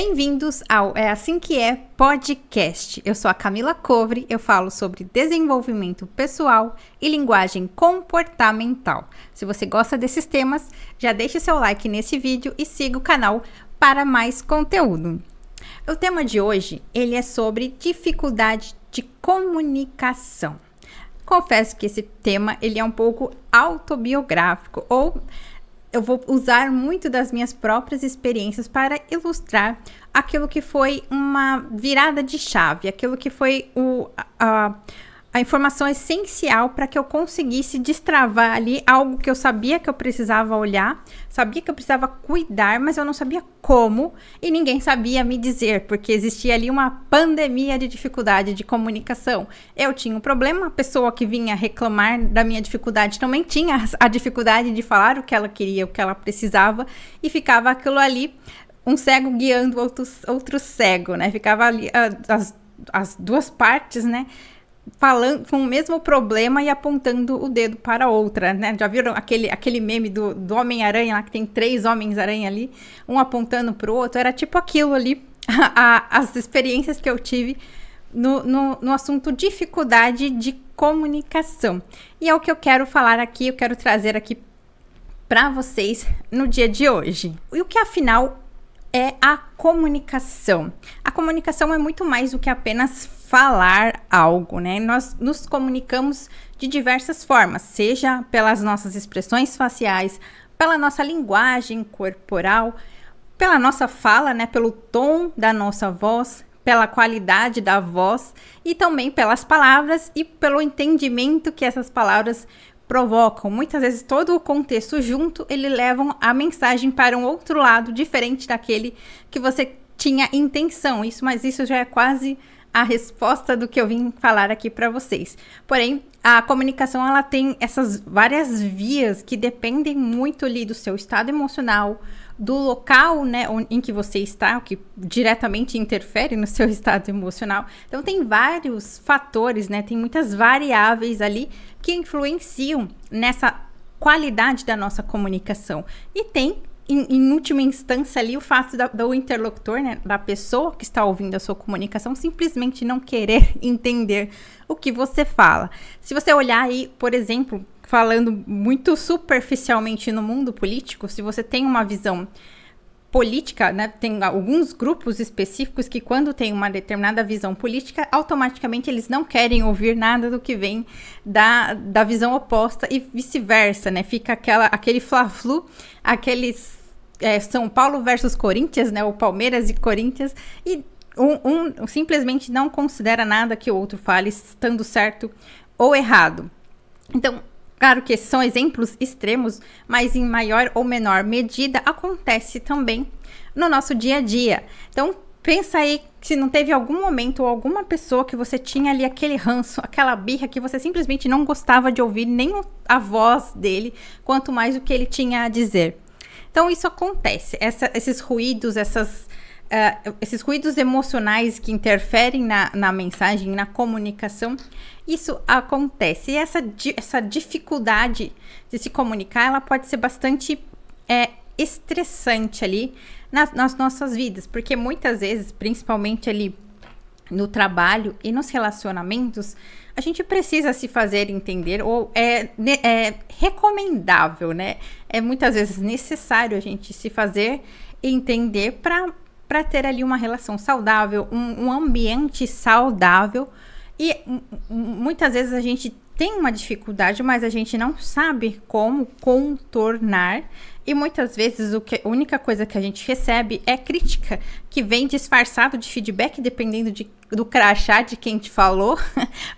Bem-vindos ao É Assim Que É Podcast. Eu sou a Camila Covre, eu falo sobre desenvolvimento pessoal e linguagem comportamental. Se você gosta desses temas, já deixe seu like nesse vídeo e siga o canal para mais conteúdo. O tema de hoje, ele é sobre dificuldade de comunicação. Confesso que esse tema, ele é um pouco autobiográfico, ou eu vou usar muito das minhas próprias experiências para ilustrar aquilo que foi uma virada de chave, aquilo que foi a informação essencial para que eu conseguisse destravar ali algo que eu sabia que eu precisava olhar, sabia que eu precisava cuidar, mas eu não sabia como e ninguém sabia me dizer, porque existia ali uma pandemia de dificuldade de comunicação. Eu tinha um problema, a pessoa que vinha reclamar da minha dificuldade também tinha a dificuldade de falar o que ela queria, o que ela precisava, e ficava aquilo ali, um cego guiando outro cego, né? Ficava ali as duas partes, né? Falando com o mesmo problema e apontando o dedo para outra, né? Já viram aquele meme do Homem-Aranha lá, que tem 3 Homens-Aranha ali, um apontando para o outro? Era tipo aquilo ali, as experiências que eu tive no assunto dificuldade de comunicação. E é o que eu quero falar aqui, eu quero trazer aqui para vocês no dia de hoje. E o que afinal é a comunicação? A comunicação é muito mais do que apenas falar algo, né? Nós nos comunicamos de diversas formas, seja pelas nossas expressões faciais, pela nossa linguagem corporal, pela nossa fala, né? Pelo tom da nossa voz, pela qualidade da voz e também pelas palavras e pelo entendimento que essas palavras provocam. Muitas vezes todo o contexto junto, ele levam a mensagem para um outro lado diferente daquele que você tinha intenção. Mas isso já é quase a resposta do que eu vim falar aqui para vocês. Porém, a comunicação, ela tem essas várias vias que dependem muito ali do seu estado emocional, do local, né, em que você está, o que diretamente interfere no seu estado emocional. Então, tem vários fatores, né, tem muitas variáveis ali que influenciam nessa qualidade da nossa comunicação. E tem, em última instância ali, o fato do interlocutor, né, da pessoa que está ouvindo a sua comunicação, simplesmente não querer entender o que você fala. Se você olhar aí, por exemplo, falando muito superficialmente no mundo político, se você tem uma visão política, né, tem alguns grupos específicos que quando tem uma determinada visão política, automaticamente eles não querem ouvir nada do que vem da visão oposta e vice-versa, né? Fica aquele fla-flu, aqueles São Paulo versus Corinthians, né? O Palmeiras e Corinthians, e um simplesmente não considera nada que o outro fale, estando certo ou errado. Então, claro que esses são exemplos extremos, mas em maior ou menor medida acontece também no nosso dia a dia. Então, pensa aí se não teve algum momento ou alguma pessoa que você tinha ali aquele ranço, aquela birra que você simplesmente não gostava de ouvir nem a voz dele, quanto mais o que ele tinha a dizer. Então, isso acontece, esses ruídos, esses ruídos emocionais que interferem na mensagem, na comunicação, isso acontece. E essa dificuldade de se comunicar, ela pode ser bastante estressante ali nas nossas vidas, porque muitas vezes, principalmente ali no trabalho e nos relacionamentos, a gente precisa se fazer entender, ou é recomendável, né? É muitas vezes necessário a gente se fazer entender para ter ali uma relação saudável, um ambiente saudável. E muitas vezes a gente tem uma dificuldade, mas a gente não sabe como contornar. E muitas vezes a única coisa que a gente recebe é crítica, que vem disfarçado de feedback, dependendo do crachá de quem te falou.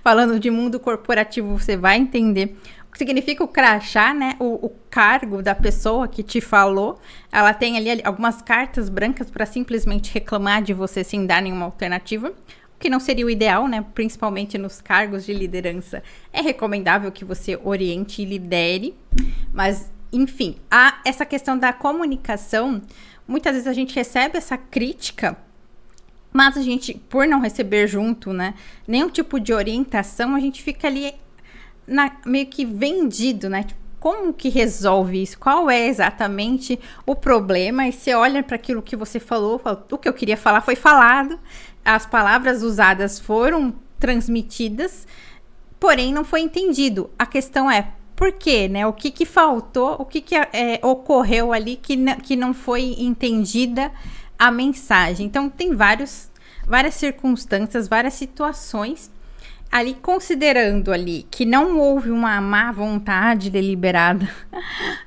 Falando de mundo corporativo, você vai entender o que significa o crachá, né? O cargo da pessoa que te falou. Ela tem ali algumas cartas brancas para simplesmente reclamar de você sem dar nenhuma alternativa, o que não seria o ideal, né? Principalmente nos cargos de liderança. É recomendável que você oriente e lidere, mas enfim, essa questão da comunicação, muitas vezes a gente recebe essa crítica, mas a gente, por não receber junto, né, nenhum tipo de orientação, a gente fica ali meio que vendido, né? como que resolve isso? Qual é exatamente o problema? E você olha para aquilo que você falou, fala, o que eu queria falar foi falado, as palavras usadas foram transmitidas, porém não foi entendido. A questão é, por quê, né? O que faltou, o que ocorreu ali que não foi entendida a mensagem? Então, tem várias circunstâncias, várias situações ali, considerando ali que não houve uma má vontade deliberada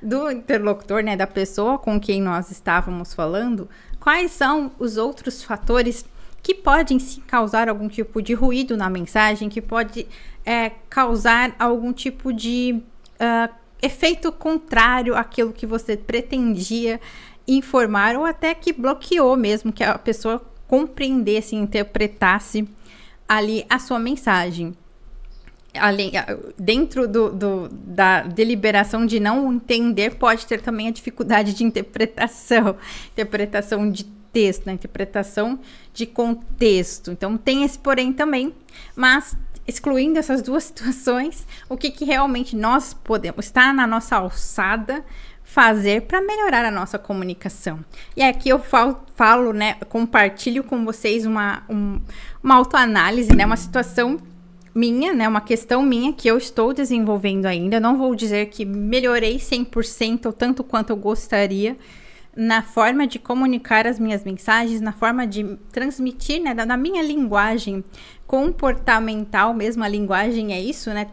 do interlocutor, né, da pessoa com quem nós estávamos falando, quais são os outros fatores que podem sim causar algum tipo de ruído na mensagem, que pode causar algum tipo de efeito contrário àquilo que você pretendia informar, ou até que bloqueou mesmo que a pessoa compreendesse, interpretasse ali a sua mensagem. Dentro da deliberação de não entender, pode ter também a dificuldade de interpretação de texto, né? Interpretação de contexto. Então, tem esse porém também, mas excluindo essas duas situações, o que realmente nós podemos estar na nossa alçada fazer para melhorar a nossa comunicação. E aqui eu falo, né, compartilho com vocês uma autoanálise, né, uma situação minha, né, uma questão minha que eu estou desenvolvendo ainda. Eu não vou dizer que melhorei 100% ou tanto quanto eu gostaria na forma de comunicar as minhas mensagens, na forma de transmitir, né, na minha linguagem comportamental mesmo. A linguagem é isso, né,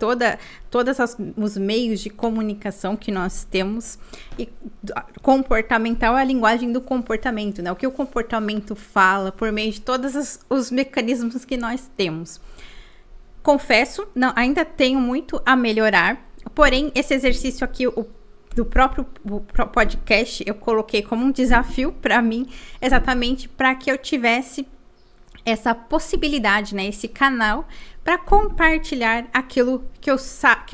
todos os meios de comunicação que nós temos, e comportamental é a linguagem do comportamento, né, o que o comportamento fala por meio de todos os mecanismos que nós temos. Confesso, ainda tenho muito a melhorar, porém esse exercício aqui, do próprio podcast, eu coloquei como um desafio para mim, exatamente para que eu tivesse essa possibilidade, né, esse canal para compartilhar aquilo que eu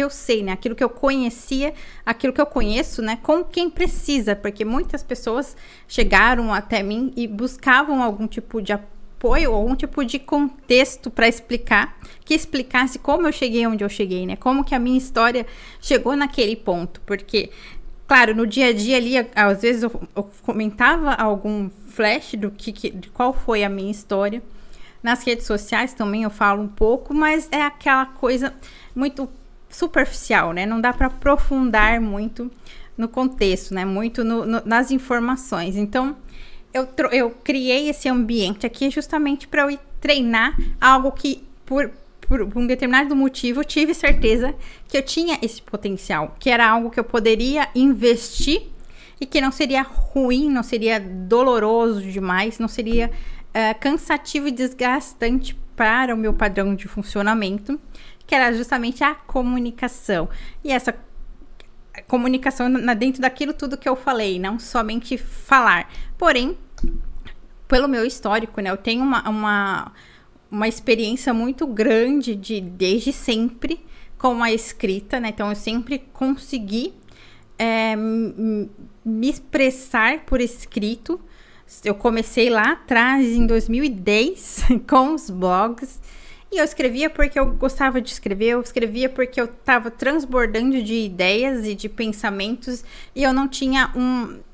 sei, né, aquilo que eu conhecia, aquilo que eu conheço, né, com quem precisa, porque muitas pessoas chegaram até mim e buscavam algum tipo de apoio, algum tipo de contexto para que explicasse como eu cheguei onde eu cheguei, né? Como que a minha história chegou naquele ponto. Porque, claro, no dia a dia ali, às vezes eu comentava algum flash de qual foi a minha história. Nas redes sociais também eu falo um pouco, mas é aquela coisa muito superficial, né? Não dá para aprofundar muito no contexto, né? Muito nas informações. Então, eu criei esse ambiente aqui justamente para eu ir treinar algo que, por um determinado motivo, eu tive certeza que eu tinha esse potencial, que era algo que eu poderia investir e que não seria ruim, não seria doloroso demais, não seria cansativo e desgastante para o meu padrão de funcionamento, que era justamente a comunicação. E essa comunicação dentro daquilo tudo que eu falei, não somente falar. Porém, pelo meu histórico, né, eu tenho uma experiência muito grande desde sempre com a escrita, né? Então eu sempre consegui me expressar por escrito. Eu comecei lá atrás, em 2010, com os blogs. E eu escrevia porque eu gostava de escrever, eu escrevia porque eu estava transbordando de ideias e de pensamentos, e eu não tinha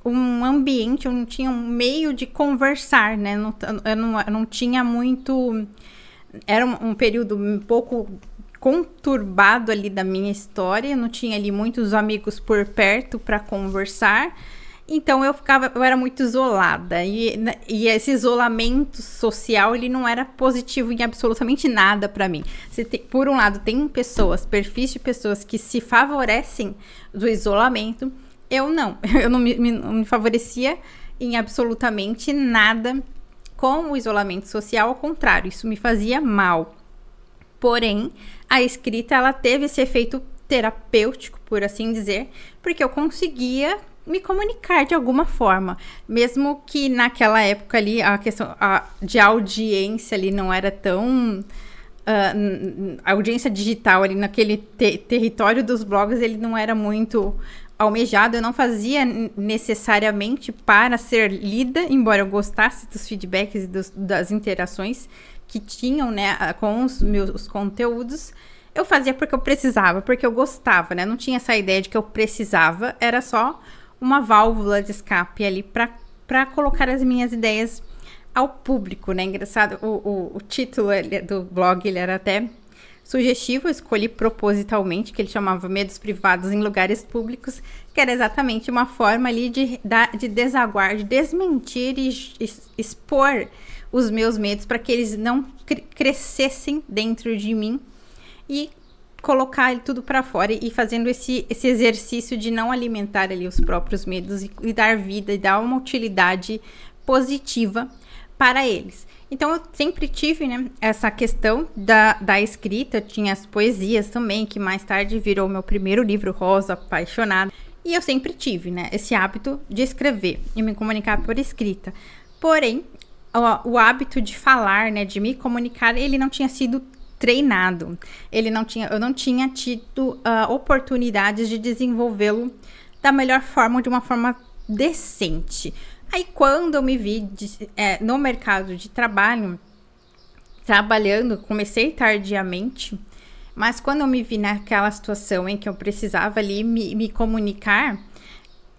um ambiente, eu não tinha um meio de conversar, né? Eu não tinha muito... Era um período um pouco conturbado ali da minha história, eu não tinha ali muitos amigos por perto para conversar. Então eu era muito isolada, e esse isolamento social, ele não era positivo em absolutamente nada para mim. Por um lado, tem perfis de pessoas que se favorecem do isolamento, eu não me favorecia em absolutamente nada com o isolamento social, ao contrário, isso me fazia mal. Porém, a escrita, ela teve esse efeito terapêutico, por assim dizer, porque eu conseguia me comunicar de alguma forma, mesmo que naquela época ali a questão de audiência ali não era tão a audiência digital ali naquele território dos blogs, ele não era muito almejado. Eu não fazia necessariamente para ser lida, embora eu gostasse dos feedbacks e das interações que tinham, né, com os meus conteúdos. eu fazia porque eu precisava, porque eu gostava, né? Não tinha essa ideia de que eu precisava, era só uma válvula de escape ali para colocar as minhas ideias ao público, né? Engraçado, o título do blog, ele era até sugestivo, eu escolhi propositalmente, que ele chamava Medos Privados em Lugares Públicos, que era exatamente uma forma ali de desaguar, de desmentir e expor os meus medos para que eles não crescessem dentro de mim e colocar tudo para fora e fazendo esse exercício de não alimentar ali os próprios medos e dar vida e dar uma utilidade positiva para eles. Então, eu sempre tive, né, essa questão da escrita. Eu tinha as poesias também, que mais tarde virou meu primeiro livro, Rosa Apaixonada. E eu sempre tive, né, esse hábito de escrever e me comunicar por escrita. Porém, o hábito de falar, né, de me comunicar, ele não tinha sido treinado. Eu não tinha tido oportunidades de desenvolvê-lo da melhor forma, de uma forma decente. Aí, quando eu me vi no mercado de trabalho, trabalhando, comecei tardiamente, mas quando eu me vi naquela situação em que eu precisava ali me comunicar,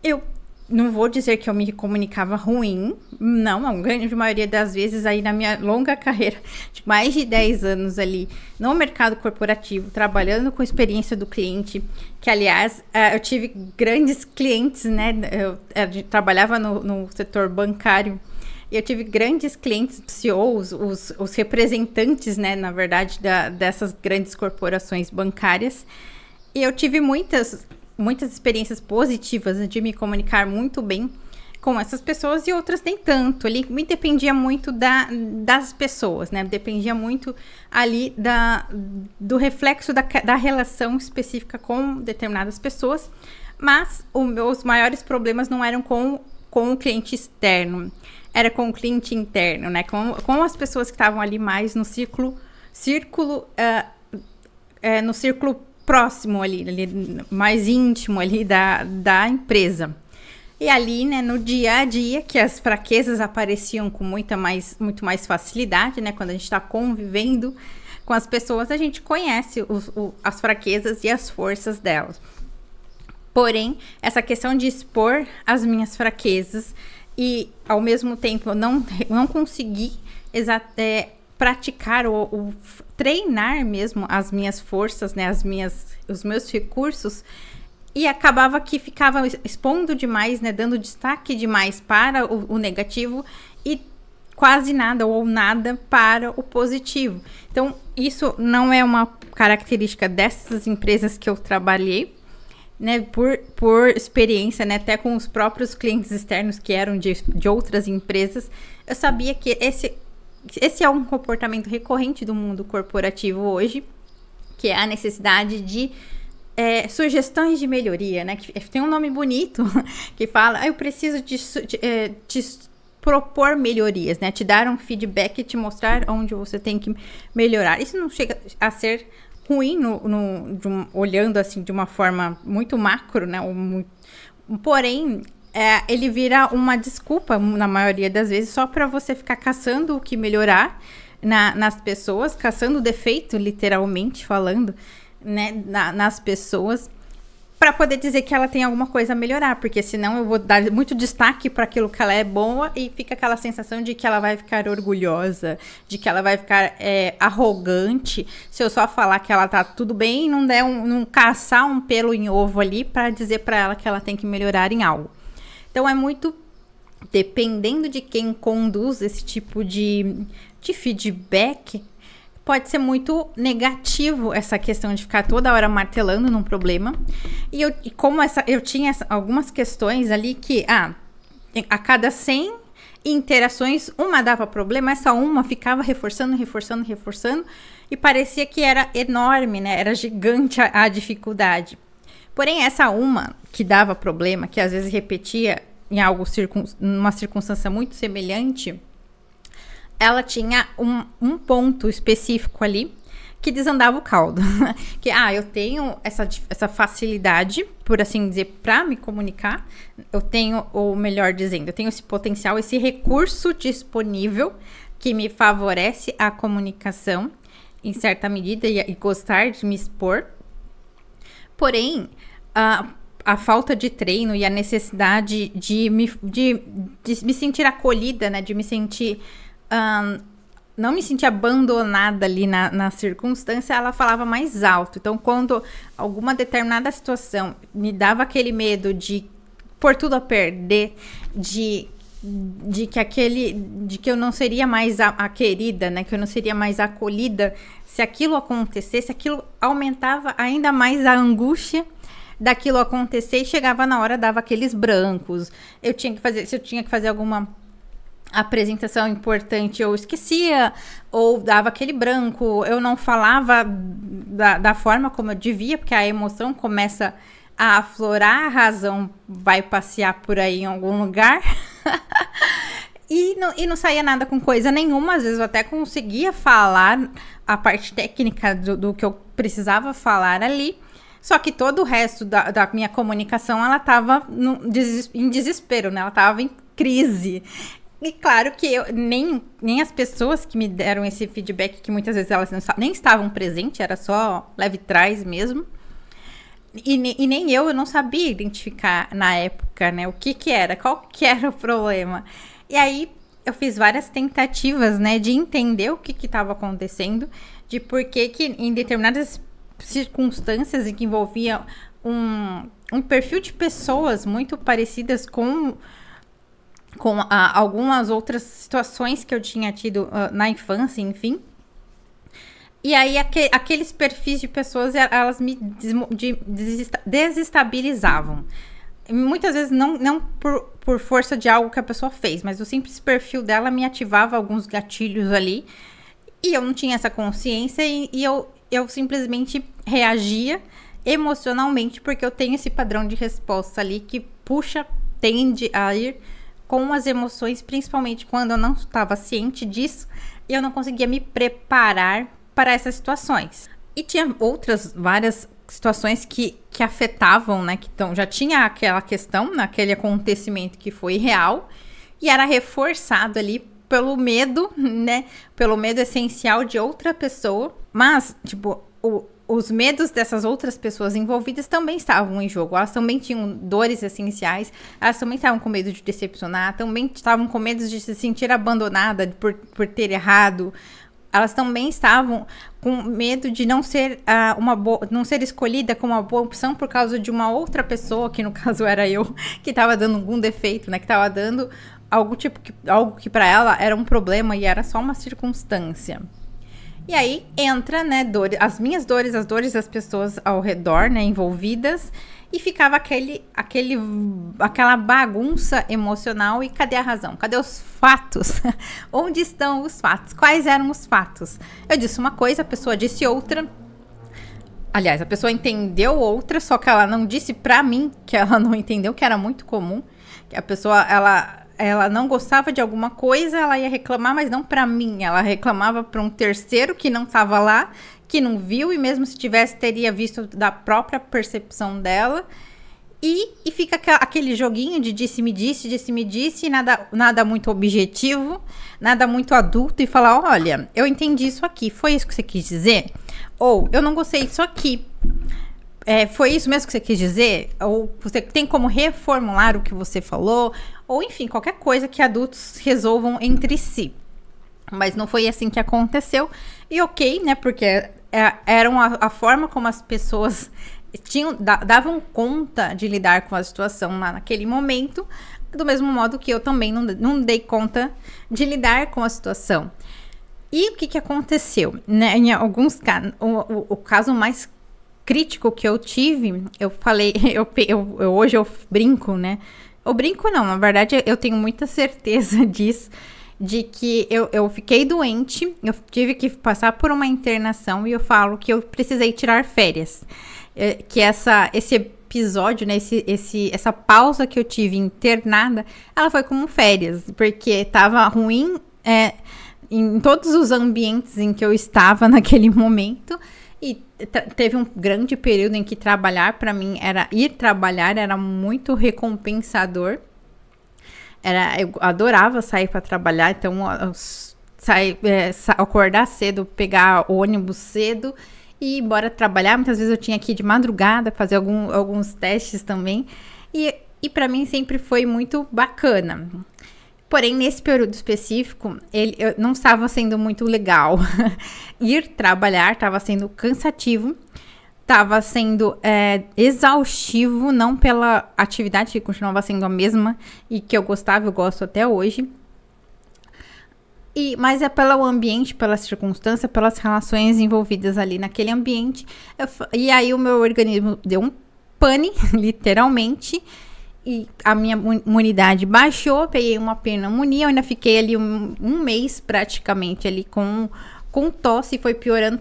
eu não vou dizer que eu me comunicava ruim, não, a grande maioria das vezes aí na minha longa carreira de mais de 10 anos ali no mercado corporativo, trabalhando com experiência do cliente, que aliás, eu tive grandes clientes, né, eu trabalhava no setor bancário, e eu tive grandes clientes, CEOs, os representantes, né, na verdade, dessas grandes corporações bancárias, e eu tive muitas experiências positivas de me comunicar muito bem com essas pessoas e outras nem tanto. Ali me dependia muito das pessoas, né? Dependia muito ali do reflexo da relação específica com determinadas pessoas, mas os meus maiores problemas não eram com o cliente externo, era com o cliente interno, né? Com as pessoas que estavam ali mais no círculo próximo ali, mais íntimo ali da empresa. E ali, né, no dia a dia, que as fraquezas apareciam com muito mais facilidade, né, quando a gente está convivendo com as pessoas, a gente conhece as fraquezas e as forças delas. Porém, essa questão de expor as minhas fraquezas e, ao mesmo tempo, eu não consegui praticar ou treinar mesmo as minhas forças, né, os meus recursos, e acabava que ficava expondo demais, né, dando destaque demais para o negativo e quase nada ou nada para o positivo. Então, isso não é uma característica dessas empresas que eu trabalhei, né, por experiência, né, até com os próprios clientes externos que eram de outras empresas. Eu sabia que esse é um comportamento recorrente do mundo corporativo hoje, que é a necessidade de sugestões de melhoria, né? Que tem um nome bonito que fala, eu preciso te propor melhorias, né? Te dar um feedback e te mostrar onde você tem que melhorar. Isso não chega a ser ruim olhando assim de uma forma muito macro, né? Porém, ele vira uma desculpa, na maioria das vezes, só para você ficar caçando o que melhorar nas pessoas, caçando defeito, literalmente falando, né, nas pessoas, para poder dizer que ela tem alguma coisa a melhorar, porque senão eu vou dar muito destaque para aquilo que ela é boa e fica aquela sensação de que ela vai ficar orgulhosa, de que ela vai ficar arrogante, se eu só falar que ela tá tudo bem e não caçar um pelo em ovo ali para dizer para ela que ela tem que melhorar em algo. Então, é muito dependendo de quem conduz esse tipo de feedback, pode ser muito negativo essa questão de ficar toda hora martelando num problema. E como eu tinha algumas questões ali que, a cada 100 interações, uma dava problema, essa uma ficava reforçando, e parecia que era enorme, né? Era gigante a dificuldade. Porém, essa uma que dava problema, que às vezes repetia em numa circunstância muito semelhante, ela tinha um ponto específico ali que desandava o caldo. Que, eu tenho essa facilidade, por assim dizer, para me comunicar. Eu tenho, ou melhor dizendo, eu tenho esse potencial, esse recurso disponível que me favorece a comunicação. em certa medida, e gostar de me expor. Porém, a falta de treino e a necessidade de me sentir acolhida, né? De me sentir... não me sentir abandonada ali na circunstância, ela falava mais alto. Então, quando alguma determinada situação me dava aquele medo de pôr tudo a perder, de que eu não seria mais a querida, né? Que eu não seria mais acolhida, se aquilo acontecesse, aquilo aumentava ainda mais a angústia daquilo acontecer e chegava na hora, dava aqueles brancos. Se eu tinha que fazer alguma apresentação importante, eu esquecia, ou dava aquele branco, eu não falava da forma como eu devia, porque a emoção começa a aflorar, a razão vai passear por aí em algum lugar. E não saía nada com coisa nenhuma. Às vezes eu até conseguia falar a parte técnica do que eu precisava falar ali, só que todo o resto da minha comunicação, ela estava em desespero, né? Ela estava em crise. E claro que nem as pessoas que me deram esse feedback, que muitas vezes elas nem estavam presentes, era só leve trás mesmo. E nem eu não sabia identificar na época, né? O que era, qual que era o problema. E aí eu fiz várias tentativas, né? De entender o que estava acontecendo, de por que em determinadas circunstâncias em que envolvia um perfil de pessoas muito parecidas com algumas outras situações que eu tinha tido na infância, enfim. E aí, aqueles perfis de pessoas, elas me desestabilizavam. Muitas vezes, não por força de algo que a pessoa fez, mas o simples perfil dela me ativava alguns gatilhos ali. E eu não tinha essa consciência e eu simplesmente reagia emocionalmente, porque eu tenho esse padrão de resposta ali que tende a ir com as emoções, principalmente quando eu não estava ciente disso e eu não conseguia me preparar para essas situações. E tinha várias situações que afetavam, né? Então, já tinha aquela questão, naquele acontecimento que foi real e era reforçado ali pelo medo, né? Pelo medo essencial de outra pessoa. Mas, tipo, os medos dessas outras pessoas envolvidas também estavam em jogo. Elas também tinham dores essenciais. Elas também estavam com medo de decepcionar. Também estavam com medo de se sentir abandonada por ter errado. Elas também estavam com medo de não ser não ser escolhida como uma boa opção por causa de uma outra pessoa, que no caso era eu, que estava dando algum defeito, né? Que estava dando algo que para ela era um problema e era só uma circunstância. E aí entra, né, as minhas dores, as dores das pessoas ao redor, né, envolvidas, e ficava aquela bagunça emocional. E cadê a razão? Cadê os fatos? Onde estão os fatos? Quais eram os fatos? Eu disse uma coisa, a pessoa disse outra. Aliás, a pessoa entendeu outra, só que ela não disse pra mim que ela não entendeu, que era muito comum. Que a pessoa, ela não gostava de alguma coisa, ela ia reclamar, mas não pra mim. Ela reclamava pra um terceiro que não estava lá, que não viu, e mesmo se tivesse, teria visto da própria percepção dela. E fica aquele joguinho de disse-me disse, nada muito objetivo, nada muito adulto, e falar, olha, eu entendi isso aqui, foi isso que você quis dizer? Ou, eu não gostei disso aqui. Foi isso mesmo que você quis dizer? Ou você tem como reformular o que você falou? Ou, enfim, qualquer coisa que adultos resolvam entre si. Mas não foi assim que aconteceu. E ok, né? Porque era a forma como as pessoas davam conta de lidar com a situação naquele momento, do mesmo modo que eu também não dei conta de lidar com a situação. E o que aconteceu? Né? Em alguns casos, o caso mais crítico que eu tive, eu falei, hoje eu brinco, né? Eu brinco não, na verdade eu tenho muita certeza disso, de que eu fiquei doente, eu tive que passar por uma internação e eu falo que eu precisei tirar férias. Que esse episódio, né, essa pausa que eu tive internada, ela foi como férias, porque tava ruim em todos os ambientes em que eu estava naquele momento. E teve um grande período em que trabalhar, para mim, ir trabalhar era muito recompensador. Eu adorava sair para trabalhar, então acordar cedo, pegar ônibus cedo e ir embora trabalhar. Muitas vezes eu tinha que ir de madrugada, fazer alguns testes também. E para mim sempre foi muito bacana. Porém, nesse período específico, eu não estava sendo muito legal. Ir trabalhar estava sendo cansativo, estava sendo exaustivo, não pela atividade, que continuava sendo a mesma e que eu gosto até hoje. Mas é pelo ambiente, pela circunstância, pelas relações envolvidas ali naquele ambiente. E aí o meu organismo deu um pane, literalmente. E a minha imunidade baixou, peguei uma pneumonia. Eu ainda fiquei ali um mês praticamente ali com tosse. Foi piorando.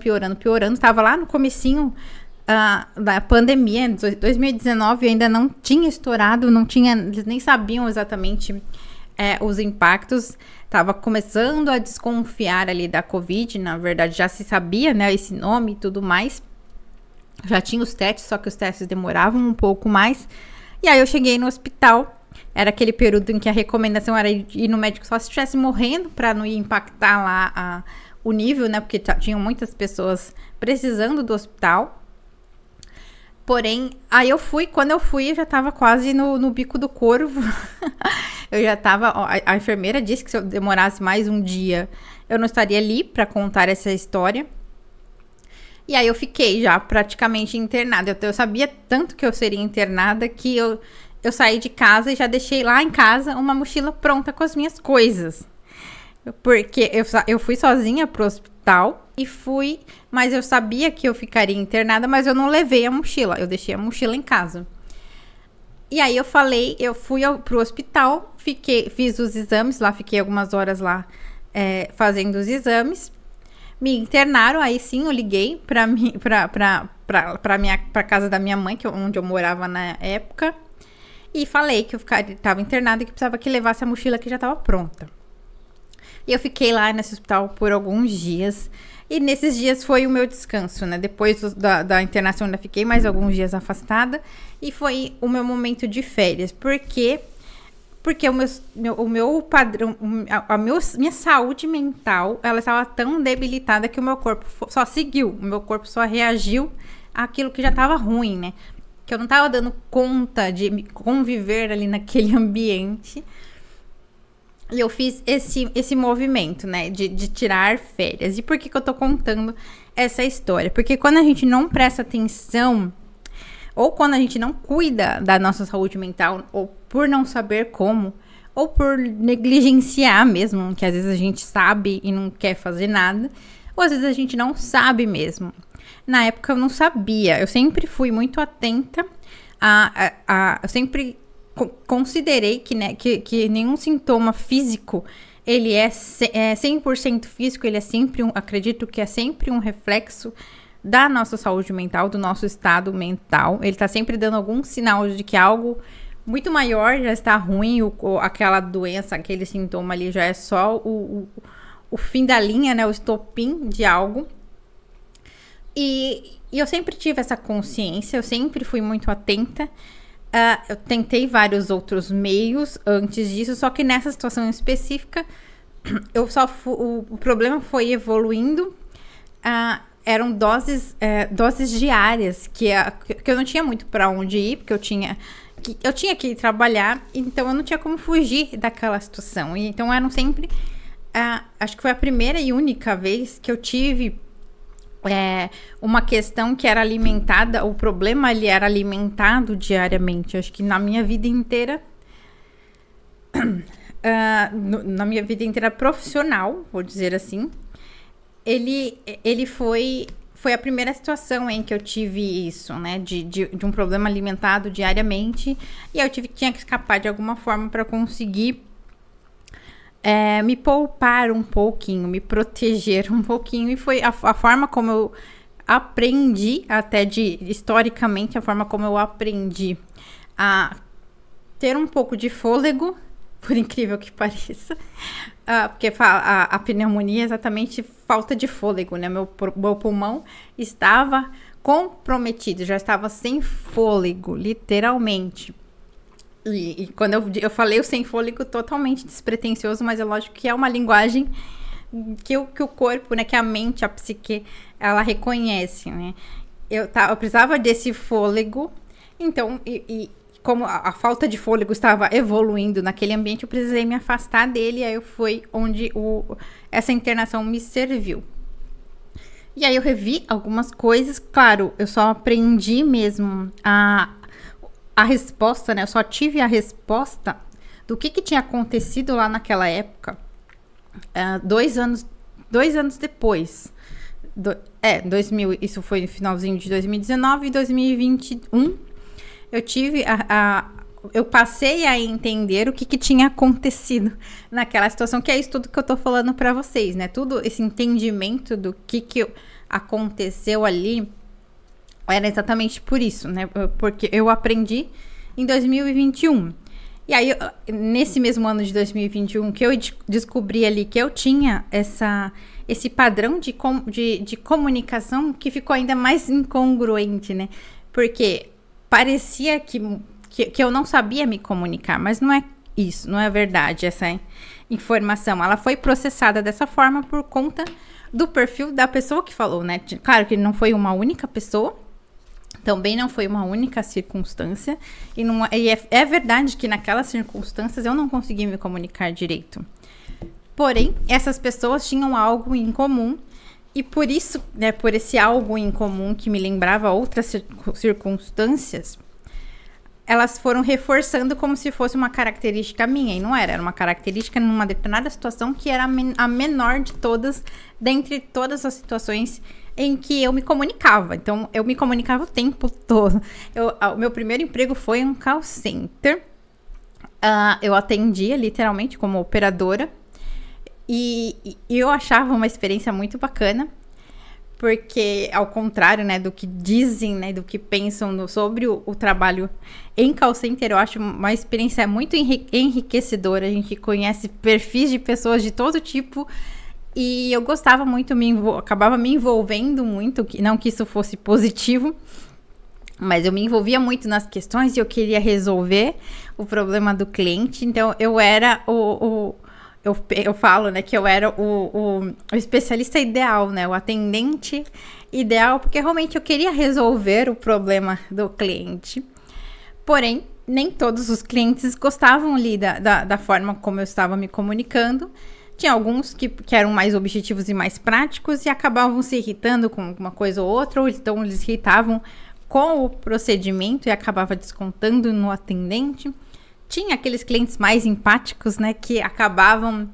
Tava lá no comecinho da pandemia, 2019, ainda não tinha estourado, eles nem sabiam exatamente os impactos. Tava começando a desconfiar ali da Covid, na verdade já se sabia, né, esse nome e tudo mais. Já tinha os testes, só que os testes demoravam um pouco mais. E aí eu cheguei no hospital, era aquele período em que a recomendação era ir no médico só se estivesse morrendo, para não impactar lá o nível, né, porque tinham muitas pessoas precisando do hospital. Porém, aí quando eu fui, eu já tava quase no bico do corvo. Eu já tava, a enfermeira disse que se eu demorasse mais um dia, eu não estaria ali para contar essa história. E aí eu fiquei já praticamente internada. Eu sabia tanto que eu seria internada que eu saí de casa e já deixei lá em casa uma mochila pronta com as minhas coisas. Porque eu fui sozinha pro hospital mas eu sabia que eu ficaria internada, mas eu não levei a mochila. Eu deixei a mochila em casa. E aí eu fui pro hospital, fiz os exames lá, fiquei algumas horas lá fazendo os exames. Me internaram, aí sim eu liguei pra casa da minha mãe, onde eu morava na época, e falei que eu estava internada e que precisava que levasse a mochila que já estava pronta. E eu fiquei lá nesse hospital por alguns dias, e nesses dias foi o meu descanso, né? Depois da internação eu ainda fiquei mais alguns dias afastada, e foi o meu momento de férias, porque o meu padrão, minha saúde mental, ela estava tão debilitada que o meu corpo só seguiu, o meu corpo só reagiu àquilo que já estava ruim, né? Que eu não estava dando conta de conviver ali naquele ambiente. E eu fiz esse movimento, né, de tirar férias. E por que eu tô contando essa história? Porque quando a gente não presta atenção, ou quando a gente não cuida da nossa saúde mental, ou por não saber como, ou por negligenciar mesmo, que às vezes a gente sabe e não quer fazer nada, ou às vezes a gente não sabe mesmo. Na época eu não sabia, eu sempre fui muito atenta eu sempre considerei que nenhum sintoma físico, ele é 100% físico, ele é sempre acredito que é sempre um reflexo da nossa saúde mental, do nosso estado mental. Ele tá sempre dando algum sinal de que algo muito maior já está ruim, aquela doença, aquele sintoma ali já é só o fim da linha, né? O estopim de algo. E eu sempre tive essa consciência, eu sempre fui muito atenta. Eu tentei vários outros meios antes disso, só que nessa situação específica, o problema foi evoluindo. Eram doses diárias, que eu não tinha muito para onde ir, porque eu tinha que ir trabalhar, então eu não tinha como fugir daquela situação. Então eram sempre, acho que foi a primeira e única vez que eu tive uma questão que era alimentada, o problema ele era alimentado diariamente. Acho que na minha vida inteira, na minha vida inteira profissional, vou dizer assim, ele foi a primeira situação em que eu tive isso, né, de um problema alimentado diariamente, e eu tinha que escapar de alguma forma para conseguir me poupar um pouquinho, me proteger um pouquinho, e foi a forma como eu aprendi, historicamente, a forma como eu aprendi a ter um pouco de fôlego, por incrível que pareça, porque a pneumonia é exatamente falta de fôlego, né? Meu pulmão estava comprometido, já estava sem fôlego, literalmente. E quando eu falei o sem fôlego, totalmente despretensioso, mas é lógico que é uma linguagem que o corpo, né, que a mente, a psique, ela reconhece, né? Eu precisava desse fôlego, então, como a falta de fôlego estava evoluindo naquele ambiente, eu precisei me afastar dele, e aí foi onde essa internação me serviu. E aí eu revi algumas coisas, claro, eu só aprendi mesmo a resposta, né? Eu só tive a resposta do que tinha acontecido lá naquela época, 2 anos depois. 2000, isso foi no finalzinho de 2019 e 2021. Eu tive eu passei a entender o que tinha acontecido naquela situação, que é isso tudo que eu tô falando para vocês, né? Tudo esse entendimento do que aconteceu ali era exatamente por isso, né? Porque eu aprendi em 2021. E aí, nesse mesmo ano de 2021, que eu descobri ali que eu tinha esse padrão de comunicação que ficou ainda mais incongruente, né? Porque parecia que eu não sabia me comunicar, mas não é isso, não é verdade essa informação. Ela foi processada dessa forma por conta do perfil da pessoa que falou, né? Claro que não foi uma única pessoa, também não foi uma única circunstância, e é verdade que naquelas circunstâncias eu não consegui me comunicar direito. Porém, essas pessoas tinham algo em comum, e por isso, né, por esse algo em comum que me lembrava outras circunstâncias, elas foram reforçando como se fosse uma característica minha, e não era uma característica numa determinada situação que era a menor de todas, dentre todas as situações em que eu me comunicava. Então, eu me comunicava o tempo todo. O meu primeiro emprego foi um call center. Eu atendia literalmente como operadora, e eu achava uma experiência muito bacana, porque ao contrário, né, do que dizem, né, do que pensam sobre o trabalho em call center, eu acho uma experiência muito enriquecedora. A gente conhece perfis de pessoas de todo tipo, e eu gostava muito, acabava me envolvendo muito, não que isso fosse positivo, mas eu me envolvia muito nas questões e eu queria resolver o problema do cliente. Então eu era eu falo, né, que eu era o especialista ideal, né, o atendente ideal, porque realmente eu queria resolver o problema do cliente. Porém, nem todos os clientes gostavam ali da forma como eu estava me comunicando. Tinha alguns que eram mais objetivos e mais práticos e acabavam se irritando com alguma coisa ou outra, ou então eles irritavam com o procedimento e acabava descontando no atendente. Tinha aqueles clientes mais empáticos, né, que acabavam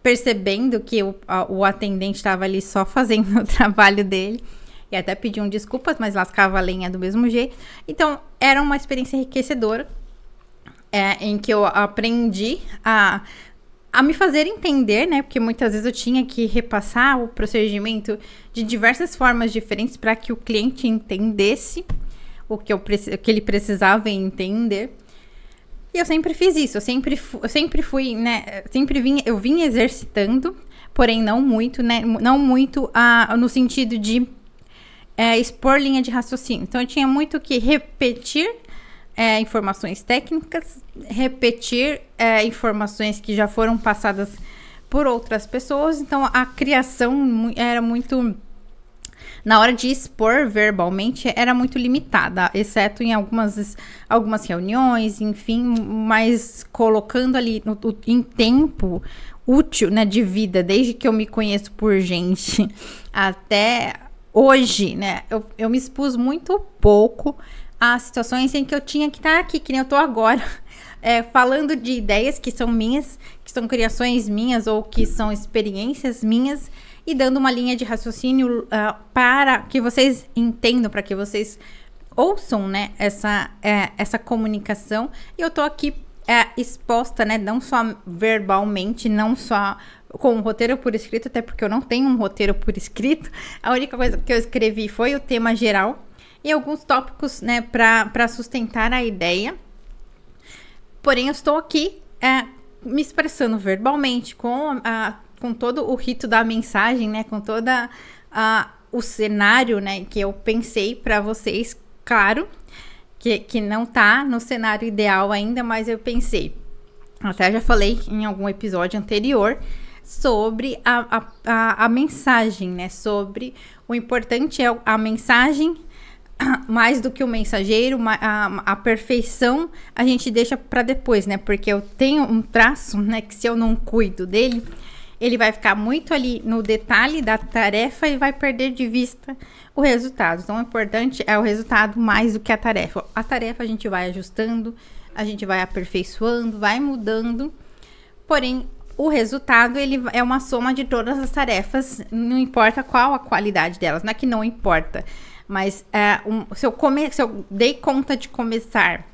percebendo que o atendente estava ali só fazendo o trabalho dele e até pediam desculpas, mas lascava a lenha do mesmo jeito. Então, era uma experiência enriquecedora, em que eu aprendi a me fazer entender, né, porque muitas vezes eu tinha que repassar o procedimento de diversas formas diferentes para que o cliente entendesse o que ele precisava entender. E eu sempre fiz isso, eu sempre fui, né, eu vim exercitando, porém não muito, né, não muito no sentido de expor linha de raciocínio. Então eu tinha muito que repetir informações técnicas, repetir informações que já foram passadas por outras pessoas. Então a criação era muito... Na hora de expor verbalmente, era muito limitada, exceto em algumas reuniões, enfim, mas colocando ali em tempo útil, né, de vida, desde que eu me conheço por gente até hoje, né, eu me expus muito pouco a situações em que eu tinha que estar aqui, que nem eu tô agora, falando de ideias que são minhas, que são criações minhas ou que são experiências minhas, e dando uma linha de raciocínio para que vocês entendam, para que vocês ouçam, né, essa comunicação. E eu tô aqui exposta, né, não só verbalmente, não só com um roteiro por escrito, até porque eu não tenho um roteiro por escrito. A única coisa que eu escrevi foi o tema geral e alguns tópicos, né, para sustentar a ideia. Porém, eu estou aqui me expressando verbalmente com todo o rito da mensagem, né, com toda o cenário, né, que eu pensei para vocês. Claro que não tá no cenário ideal ainda, mas eu pensei, até já falei em algum episódio anterior, sobre a mensagem, né? Sobre o importante é a mensagem, mais do que o mensageiro, a perfeição a gente deixa para depois, né? Porque eu tenho um traço, né? Que se eu não cuido dele, ele vai ficar muito ali no detalhe da tarefa e vai perder de vista o resultado. Então, o importante é o resultado mais do que a tarefa. A tarefa a gente vai ajustando, a gente vai aperfeiçoando, vai mudando. Porém, o resultado, ele é uma soma de todas as tarefas, não importa qual a qualidade delas. Não é que não importa, mas se eu dei conta de começar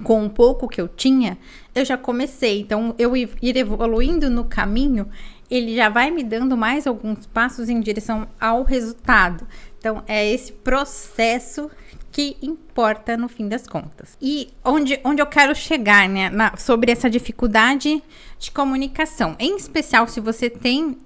com um pouco que eu tinha, eu já comecei. Então, eu ir evoluindo no caminho, ele já vai me dando mais alguns passos em direção ao resultado. Então, é esse processo que importa no fim das contas. E onde eu quero chegar, né, sobre essa dificuldade de comunicação. Em especial, se você tem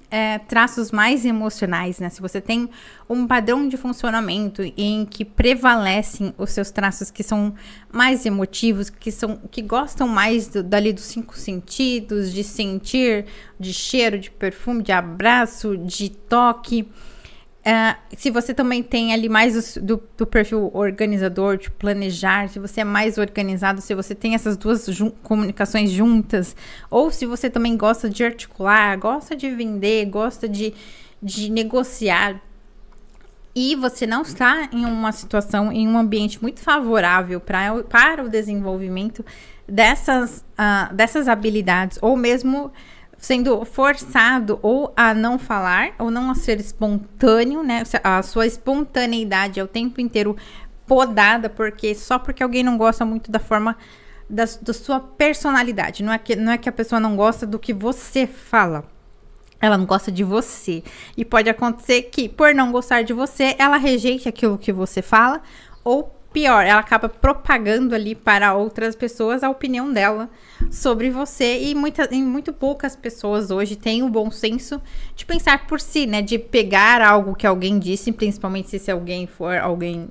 traços mais emocionais, né? Se você tem um padrão de funcionamento em que prevalecem os seus traços que são mais emotivos, que gostam mais dali dos 5 sentidos, de sentir, de cheiro, de perfume, de abraço, de toque. Se você também tem ali mais do perfil organizador, de planejar, se você é mais organizado, se você tem essas duas comunicações juntas, ou se você também gosta de articular, gosta de vender, gosta de negociar, e você não está em uma situação, em um ambiente muito favorável para o desenvolvimento dessas habilidades, ou mesmo sendo forçado ou a não falar, ou não a ser espontâneo, né? A sua espontaneidade é o tempo inteiro podada, só porque alguém não gosta muito da forma da sua personalidade. Não é que a pessoa não gosta do que você fala. Ela não gosta de você. E pode acontecer que, por não gostar de você, ela rejeite aquilo que você fala, ou pior, ela acaba propagando ali para outras pessoas a opinião dela sobre você, e muito poucas pessoas hoje têm o bom senso de pensar por si, né? De pegar algo que alguém disse, principalmente se esse alguém for alguém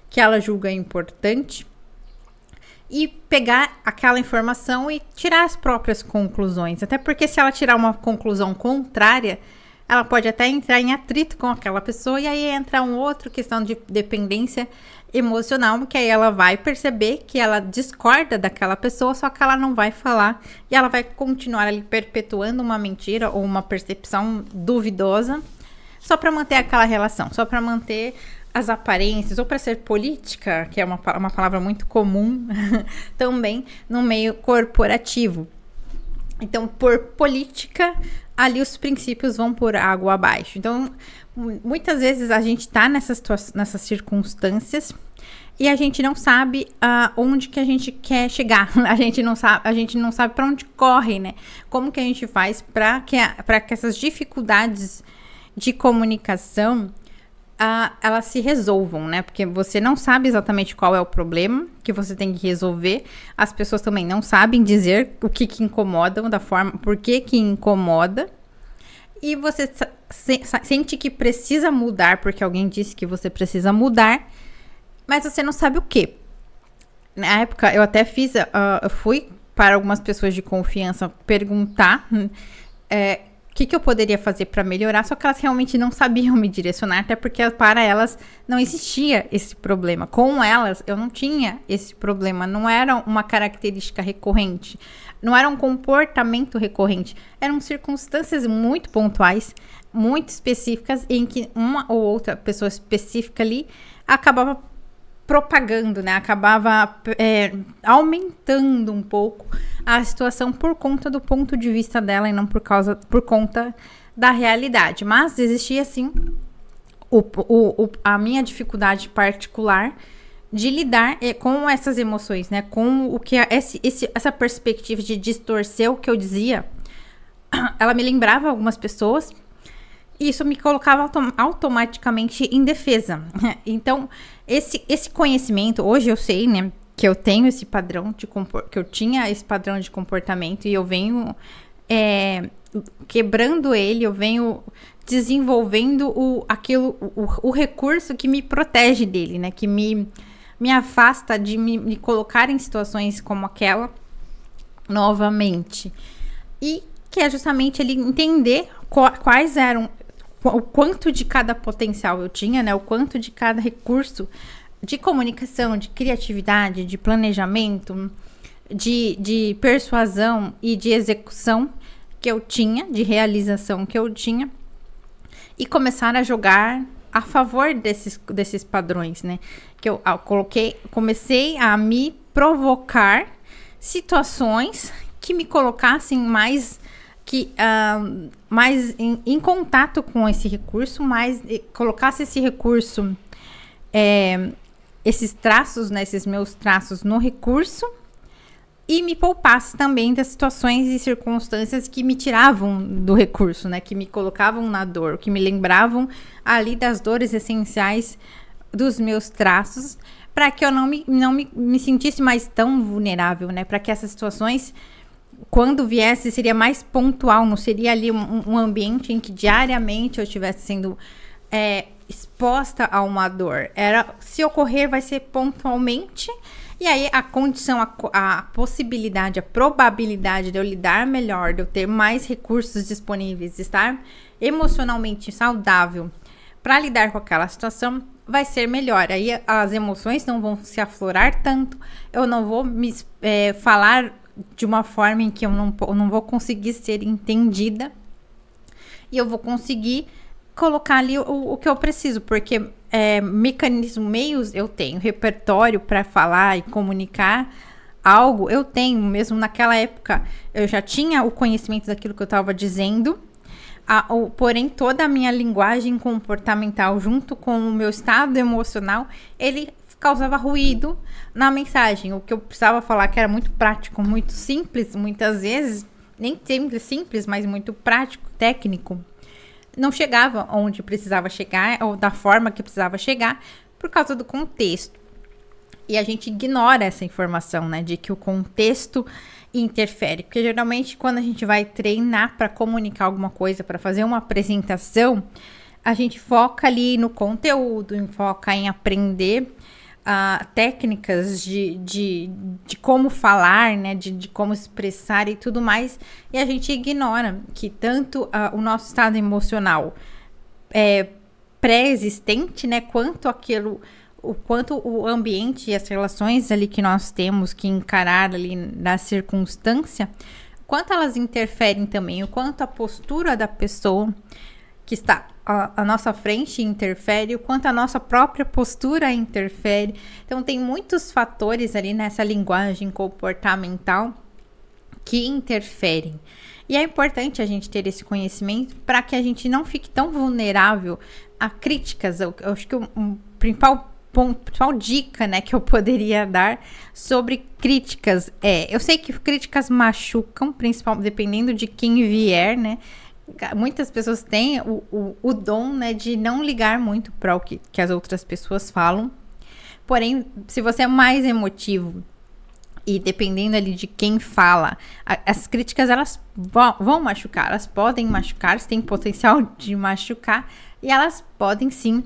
que ela julga importante, e pegar aquela informação e tirar as próprias conclusões. Até porque se ela tirar uma conclusão contrária, ela pode até entrar em atrito com aquela pessoa, e aí entra uma outra questão de dependência emocional, que aí ela vai perceber que ela discorda daquela pessoa, só que ela não vai falar, e ela vai continuar ali perpetuando uma mentira ou uma percepção duvidosa, só para manter aquela relação, só para manter as aparências, ou para ser política, que é uma palavra muito comum também no meio corporativo. Então, por política, ali os princípios vão por água abaixo. Então, muitas vezes a gente está nessas circunstâncias e a gente não sabe onde que a gente quer chegar. A gente não sabe para onde corre, né? Como que a gente faz para que essas dificuldades de comunicação elas se resolvam, né? Porque você não sabe exatamente qual é o problema que você tem que resolver. As pessoas também não sabem dizer o que incomodam, por que incomoda. E você sente que precisa mudar, porque alguém disse que você precisa mudar, mas você não sabe o quê. Na época, eu até eu fui para algumas pessoas de confiança perguntar o que eu poderia fazer para melhorar, só que elas realmente não sabiam me direcionar, até porque para elas não existia esse problema. Com elas, eu não tinha esse problema, não era uma característica recorrente, não era um comportamento recorrente, eram circunstâncias muito pontuais, muito específicas, em que uma ou outra pessoa específica ali acabava propagando, né? Acabava aumentando um pouco a situação por conta do ponto de vista dela e não por conta da realidade. Mas existia, sim, a minha dificuldade particular de lidar com essas emoções, né? Com o que essa perspectiva de distorcer o que eu dizia, ela me lembrava algumas pessoas. E isso me colocava automaticamente em defesa. Então, esse conhecimento, hoje eu sei, né, que eu tenho esse padrão que eu tinha esse padrão de comportamento, e eu venho quebrando ele, eu venho desenvolvendo o recurso que me protege dele, né, que me afasta de me colocar em situações como aquela novamente. E que é justamente ele entender quais eram, o quanto de cada potencial eu tinha, né? O quanto de cada recurso de comunicação, de criatividade, de planejamento, de persuasão e de execução que eu tinha, de realização que eu tinha, e começar a jogar a favor desses padrões, né? Que eu comecei a me provocar situações que me colocassem mais em contato com esse recurso, colocasse esse recurso, esses traços, né, esses meus traços no recurso, e me poupasse também das situações e circunstâncias que me tiravam do recurso, né, que me colocavam na dor, que me lembravam ali das dores essenciais dos meus traços, para que eu não me sentisse mais tão vulnerável, né, para que essas situações, quando viesse, seria mais pontual, não seria ali um ambiente em que diariamente eu estivesse sendo exposta a uma dor. Se ocorrer, vai ser pontualmente, e aí a condição, a possibilidade, a probabilidade de eu lidar melhor, de eu ter mais recursos disponíveis, de estar emocionalmente saudável para lidar com aquela situação, vai ser melhor. Aí as emoções não vão se aflorar tanto, eu não vou me falar de uma forma em que eu não vou conseguir ser entendida, e eu vou conseguir colocar ali o que eu preciso, porque meios eu tenho, repertório para falar e comunicar algo, eu tenho. Mesmo naquela época, eu já tinha o conhecimento daquilo que eu estava dizendo, porém toda a minha linguagem comportamental junto com o meu estado emocional, ele causava ruído na mensagem. O que eu precisava falar, que era muito prático, muito simples, muitas vezes, nem sempre simples, mas muito prático, técnico, não chegava onde precisava chegar, ou da forma que precisava chegar, por causa do contexto. E a gente ignora essa informação, né, de que o contexto interfere, porque geralmente quando a gente vai treinar para comunicar alguma coisa, para fazer uma apresentação, a gente foca ali no conteúdo, foca em aprender técnicas de como falar, né, de como expressar e tudo mais, e a gente ignora que tanto o nosso estado emocional pré-existente, né, quanto o ambiente e as relações ali que nós temos que encarar ali na circunstância, quanto elas interferem também, o quanto a postura da pessoa que está à nossa frente interfere, o quanto a nossa própria postura interfere. Então, tem muitos fatores ali nessa linguagem comportamental que interferem. E é importante a gente ter esse conhecimento para que a gente não fique tão vulnerável a críticas. Eu acho que o principal dica, né, que eu poderia dar sobre críticas eu sei que críticas machucam, principalmente dependendo de quem vier, né? Muitas pessoas têm o dom, né, de não ligar muito para o que as outras pessoas falam. Porém, se você é mais emotivo e dependendo ali de quem fala, as críticas elas vão machucar, elas podem machucar, elas têm potencial de machucar e elas podem sim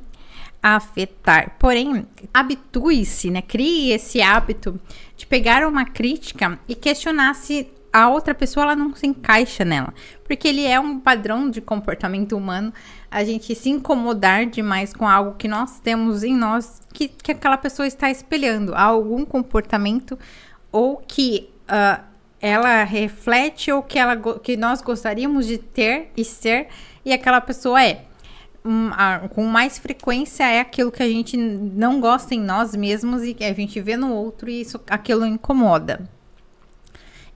afetar. Porém, habitue-se, né, crie esse hábito de pegar uma crítica e questionar se a outra pessoa ela não se encaixa nela, porque ele é um padrão de comportamento humano, a gente se incomodar demais com algo que nós temos em nós, que aquela pessoa está espelhando algum comportamento, ou que ela reflete, ou que nós gostaríamos de ter e ser, e aquela pessoa com mais frequência aquilo que a gente não gosta em nós mesmos e que a gente vê no outro, e aquilo incomoda.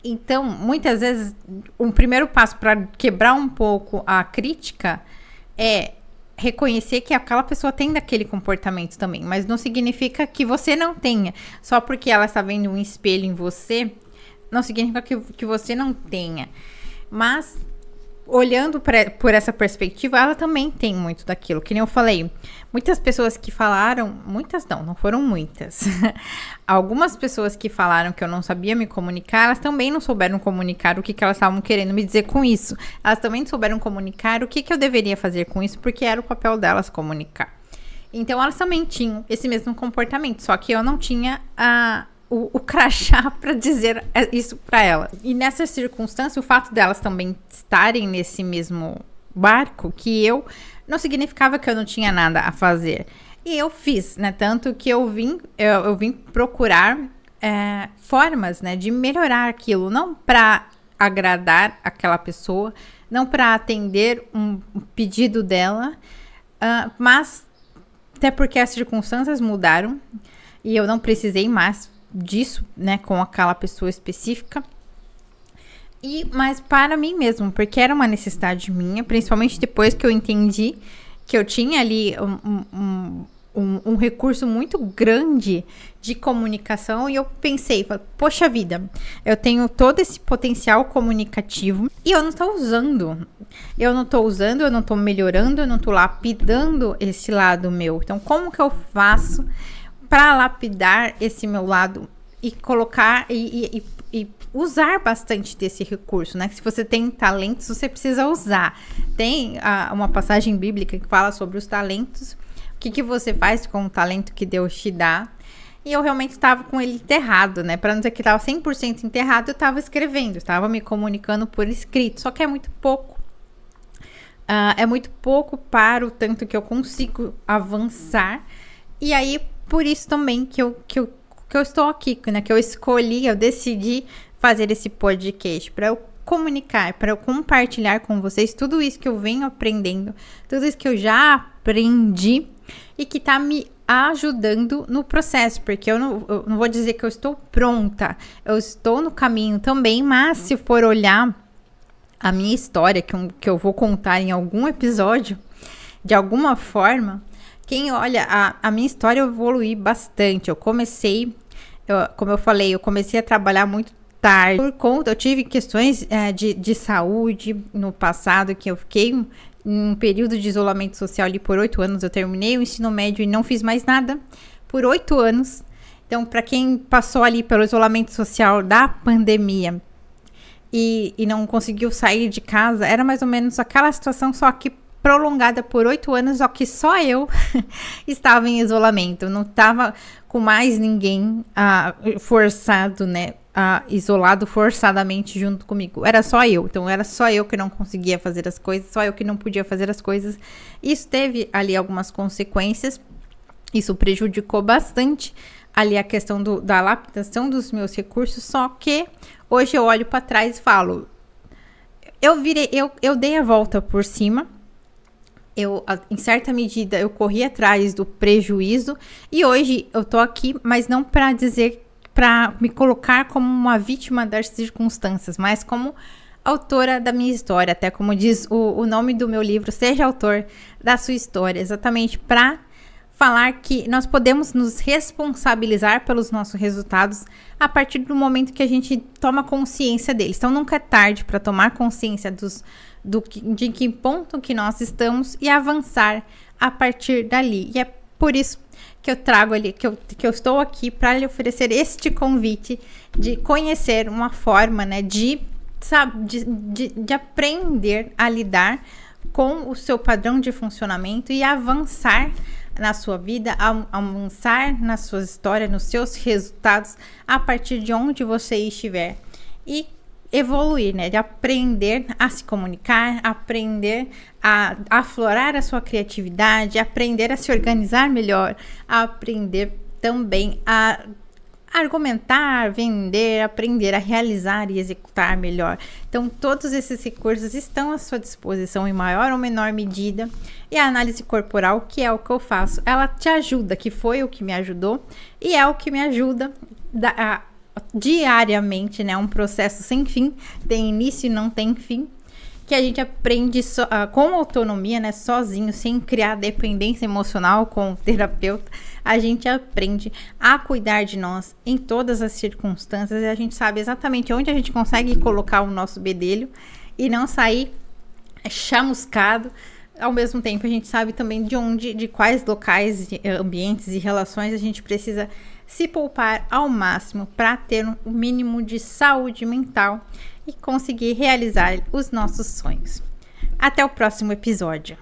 Então, muitas vezes, um primeiro passo para quebrar um pouco a crítica é reconhecer que aquela pessoa tem daquele comportamento também, mas não significa que você não tenha. Só porque ela está vendo um espelho em você, não significa que você não tenha. Mas, olhando por essa perspectiva, ela também tem muito daquilo. Que nem eu falei, muitas pessoas que falaram, muitas não foram muitas. Algumas pessoas que falaram que eu não sabia me comunicar, elas também não souberam comunicar o que elas estavam querendo me dizer com isso. Elas também não souberam comunicar o que eu deveria fazer com isso, porque era o papel delas comunicar. Então, elas também tinham esse mesmo comportamento, só que eu não tinha o crachá para dizer isso para ela. E nessa circunstância, o fato delas também estarem nesse mesmo barco que eu, não significava que eu não tinha nada a fazer. E eu fiz, né? Tanto que eu vim procurar formas, né, de melhorar aquilo, não para agradar aquela pessoa, não para atender um pedido dela, mas até porque as circunstâncias mudaram e eu não precisei mais disso, né, com aquela pessoa específica. Mas para mim mesmo, porque era uma necessidade minha, principalmente depois que eu entendi que eu tinha ali um recurso muito grande de comunicação, e eu pensei, poxa vida, eu tenho todo esse potencial comunicativo e eu não tô usando, eu não tô melhorando, eu não tô lapidando esse lado meu. Então, como que eu faço para lapidar esse meu lado e colocar e usar bastante desse recurso, né? Se você tem talentos, você precisa usar. Tem uma passagem bíblica que fala sobre os talentos. O que você faz com o talento que Deus te dá? E eu realmente estava com ele enterrado, né? Para não dizer que estava 100% enterrado, eu estava escrevendo, estava me comunicando por escrito. Só que é muito pouco. É muito pouco para o tanto que eu consigo avançar. E aí, por isso também que eu estou aqui, né? Que eu escolhi, eu decidi fazer esse podcast para eu comunicar, para eu compartilhar com vocês tudo isso que eu venho aprendendo, tudo isso que eu já aprendi e que tá me ajudando no processo, porque eu não vou dizer que eu estou pronta, eu estou no caminho também, mas se for olhar a minha história, que eu vou contar em algum episódio, de alguma forma, quem olha a minha história, eu evoluí bastante. Como eu falei, eu comecei a trabalhar muito tarde, por conta, eu tive questões de saúde no passado, que eu fiquei em um período de isolamento social ali por 8 anos, eu terminei o ensino médio e não fiz mais nada por 8 anos. Então, para quem passou ali pelo isolamento social da pandemia e não conseguiu sair de casa, era mais ou menos aquela situação, só que prolongada por 8 anos, só que só eu estava em isolamento, não estava com mais ninguém forçado, né? Isolado forçadamente junto comigo. Era só eu. Então, era só eu que não conseguia fazer as coisas, só eu que não podia fazer as coisas. Isso teve ali algumas consequências. Isso prejudicou bastante ali a questão da lapidação dos meus recursos. Só que hoje eu olho para trás e falo, eu dei a volta por cima. Em certa medida, eu corri atrás do prejuízo. E hoje eu tô aqui, mas não para dizer, para me colocar como uma vítima das circunstâncias, mas como autora da minha história, até como diz o nome do meu livro, seja autor da sua história, exatamente para falar que nós podemos nos responsabilizar pelos nossos resultados a partir do momento que a gente toma consciência deles. Então, nunca é tarde para tomar consciência de que ponto que nós estamos e avançar a partir dali. E é por isso que eu trago ali, que eu estou aqui para lhe oferecer este convite de conhecer uma forma, né, de aprender a lidar com o seu padrão de funcionamento e avançar na sua vida, avançar na sua história, nos seus resultados, a partir de onde você estiver. E evoluir, né? De aprender a se comunicar, aprender a aflorar a sua criatividade, aprender a se organizar melhor, aprender também a argumentar, vender, aprender a realizar e executar melhor. Então, todos esses recursos estão à sua disposição em maior ou menor medida. E a análise corporal, que é o que eu faço, ela te ajuda, que foi o que me ajudou e é o que me ajuda diariamente, né? Um processo sem fim, tem início e não tem fim, que a gente aprende com autonomia, né? Sozinho, sem criar dependência emocional com o terapeuta. A gente aprende a cuidar de nós em todas as circunstâncias e a gente sabe exatamente onde a gente consegue colocar o nosso bedelho e não sair chamuscado. Ao mesmo tempo, a gente sabe também de quais locais, ambientes e relações a gente precisa se poupar ao máximo para ter um mínimo de saúde mental e conseguir realizar os nossos sonhos. Até o próximo episódio.